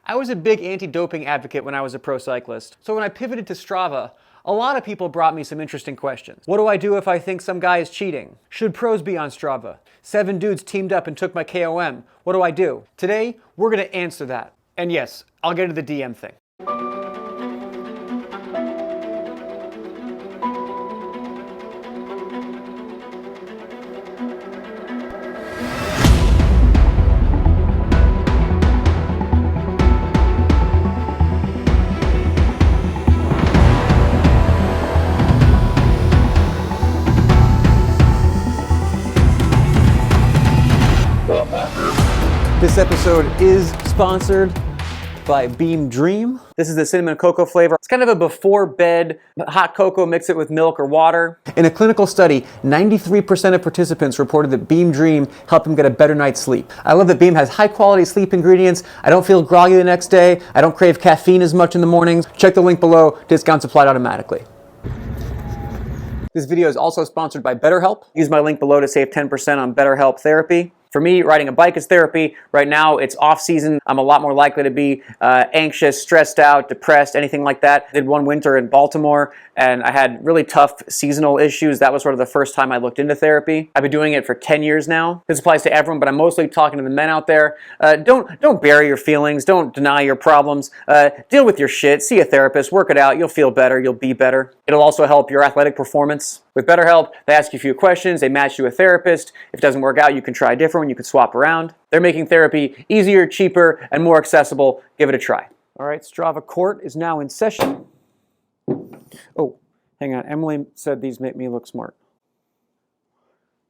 I was a big anti-doping advocate when I was a pro cyclist. So when I pivoted to Strava, a lot of people brought me some interesting questions. What do I do if I think some guy is cheating? Should pros be on Strava? 7 dudes teamed up and took my KOM. What do I do? Today, we're gonna answer that. And yes, I'll get to the DM thing. This episode is sponsored by Beam Dream. This is the cinnamon cocoa flavor. It's kind of a before bed hot cocoa, mix it with milk or water. In a clinical study, 93% of participants reported that Beam Dream helped them get a better night's sleep. I love that Beam has high quality sleep ingredients. I don't feel groggy the next day. I don't crave caffeine as much in the mornings. Check the link below, discounts applied automatically. This video is also sponsored by BetterHelp. Use my link below to save 10% on BetterHelp therapy. For me, riding a bike is therapy. Right now, it's off season. I'm a lot more likely to be anxious, stressed out, depressed, anything like that. I did one winter in Baltimore, and I had really tough seasonal issues. That was sort of the first time I looked into therapy. I've been doing it for 10 years now. This applies to everyone, but I'm mostly talking to the men out there. Don't bury your feelings. Don't deny your problems. Deal with your shit. See a therapist. Work it out. You'll feel better. You'll be better. It'll also help your athletic performance. With BetterHelp, they ask you a few questions. They match you a therapist. If it doesn't work out, you can try a different one. You can swap around. They're making therapy easier, cheaper, and more accessible. Give it a try. All right, Strava Court is now in session. Oh, hang on. Emily said these make me look smart.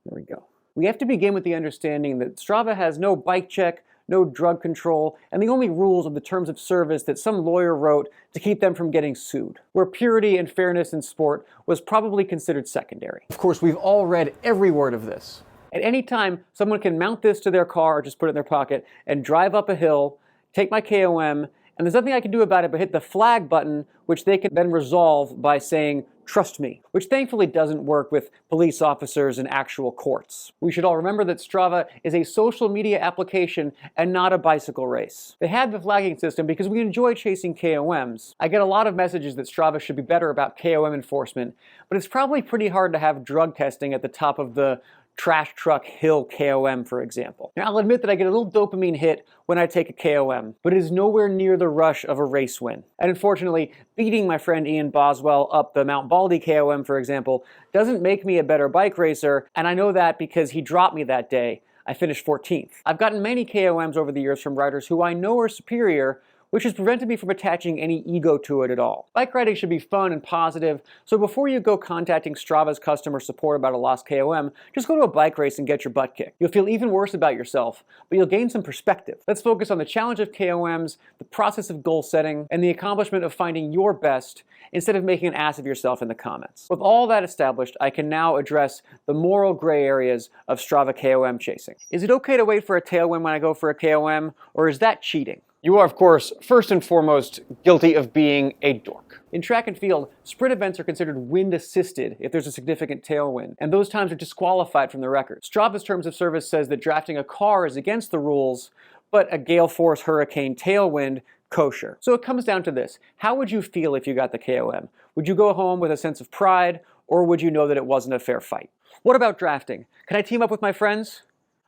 There we go. We have to begin with the understanding that Strava has no bike check, no drug control, and the only rules of the terms of service that some lawyer wrote to keep them from getting sued, where purity and fairness in sport was probably considered secondary. Of course, we've all read every word of this. At any time, someone can mount this to their car or just put it in their pocket and drive up a hill, take my KOM, and there's nothing I can do about it but hit the flag button, which they can then resolve by saying, "Trust me," which thankfully doesn't work with police officers and actual courts. We should all remember that Strava is a social media application and not a bicycle race. They had the flagging system because we enjoy chasing KOMs. I get a lot of messages that Strava should be better about KOM enforcement, but it's probably pretty hard to have drug testing at the top of the trash truck hill KOM, for example. Now, I'll admit that I get a little dopamine hit when I take a KOM, but it is nowhere near the rush of a race win. And unfortunately, beating my friend Ian Boswell up the Mount Baldy KOM, for example, doesn't make me a better bike racer, and I know that because he dropped me that day. I finished 14th. I've gotten many KOMs over the years from riders who I know are superior, which has prevented me from attaching any ego to it at all. Bike riding should be fun and positive, so before you go contacting Strava's customer support about a lost KOM, just go to a bike race and get your butt kicked. You'll feel even worse about yourself, but you'll gain some perspective. Let's focus on the challenge of KOMs, the process of goal setting, and the accomplishment of finding your best, instead of making an ass of yourself in the comments. With all that established, I can now address the moral gray areas of Strava KOM chasing. Is it okay to wait for a tailwind when I go for a KOM, or is that cheating? You are, of course, first and foremost, guilty of being a dork. In track and field, sprint events are considered wind-assisted if there's a significant tailwind, and those times are disqualified from the record. Strava's terms of service says that drafting a car is against the rules, but a gale force hurricane tailwind, kosher. So it comes down to this. How would you feel if you got the KOM? Would you go home with a sense of pride, or would you know that it wasn't a fair fight? What about drafting? Can I team up with my friends?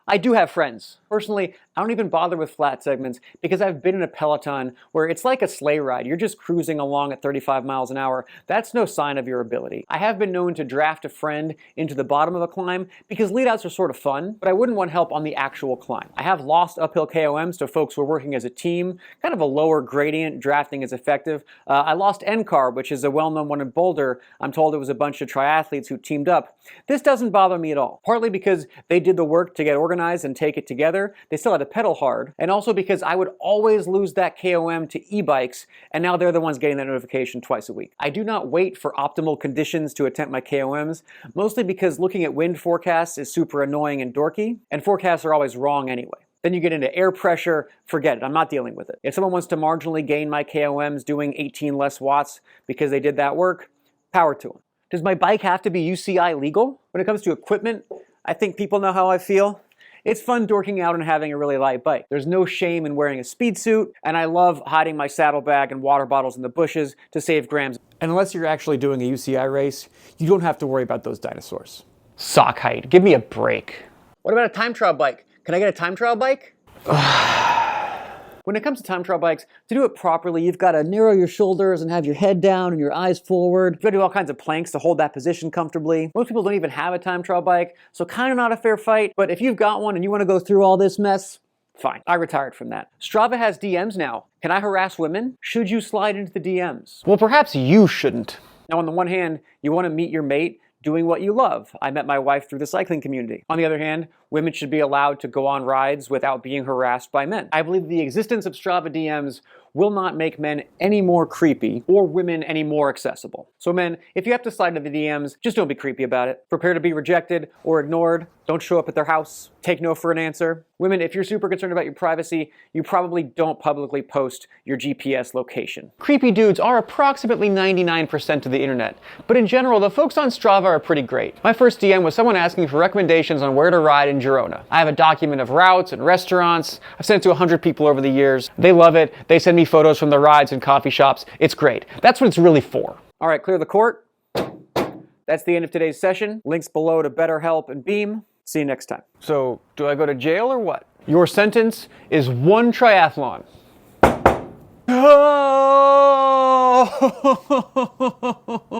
I do have friends. Personally, I don't even bother with flat segments because I've been in a peloton where it's like a sleigh ride. You're just cruising along at 35 miles an hour. That's no sign of your ability. I have been known to draft a friend into the bottom of a climb because leadouts are sort of fun, but I wouldn't want help on the actual climb. I have lost uphill KOMs to folks who are working as a team, kind of a lower gradient, drafting is effective. I lost NCAR, which is a well-known one in Boulder. I'm told it was a bunch of triathletes who teamed up. This doesn't bother me at all, partly because they did the work to get organized and take it together. They still had to pedal hard, and also because I would always lose that KOM to e-bikes, and now they're the ones getting that notification twice a week. I do not wait for optimal conditions to attempt my KOMs, mostly because looking at wind forecasts is super annoying and dorky, and forecasts are always wrong anyway. Then you get into air pressure, forget it, I'm not dealing with it. If someone wants to marginally gain my KOMs doing 18 less watts because they did that work, power to them. Does my bike have to be UCI legal? When it comes to equipment, I think people know how I feel. It's fun dorking out and having a really light bike. There's no shame in wearing a speed suit, and I love hiding my saddlebag and water bottles in the bushes to save grams. And unless you're actually doing a UCI race, you don't have to worry about those dinosaurs. Sock height, give me a break. What about a time trial bike? Can I get a time trial bike? When it comes to time trial bikes, to do it properly, you've got to narrow your shoulders and have your head down and your eyes forward. You've got to do all kinds of planks to hold that position comfortably. Most people don't even have a time trial bike, so kind of not a fair fight. But if you've got one and you want to go through all this mess, fine. I retired from that. Strava has DMs now. Can I harass women? Should you slide into the DMs? Well, perhaps you shouldn't. Now, on the one hand, you want to meet your mate doing what you love. I met my wife through the cycling community. On the other hand, women should be allowed to go on rides without being harassed by men. I believe the existence of Strava DMs will not make men any more creepy or women any more accessible. So men, if you have to slide into the DMs, just don't be creepy about it. Prepare to be rejected or ignored. Don't show up at their house. Take no for an answer. Women, if you're super concerned about your privacy, you probably don't publicly post your GPS location. Creepy dudes are approximately 99% of the internet, but in general, the folks on Strava are pretty great. My first DM was someone asking for recommendations on where to ride in Girona. I have a document of routes and restaurants. I've sent it to 100 people over the years. They love it. They send me photos from the rides and coffee shops. It's great. That's what it's really for. All right, clear the court. That's the end of today's session. Links below to BetterHelp and Beam. See you next time. So, do I go to jail or what? Your sentence is 1 triathlon. Oh!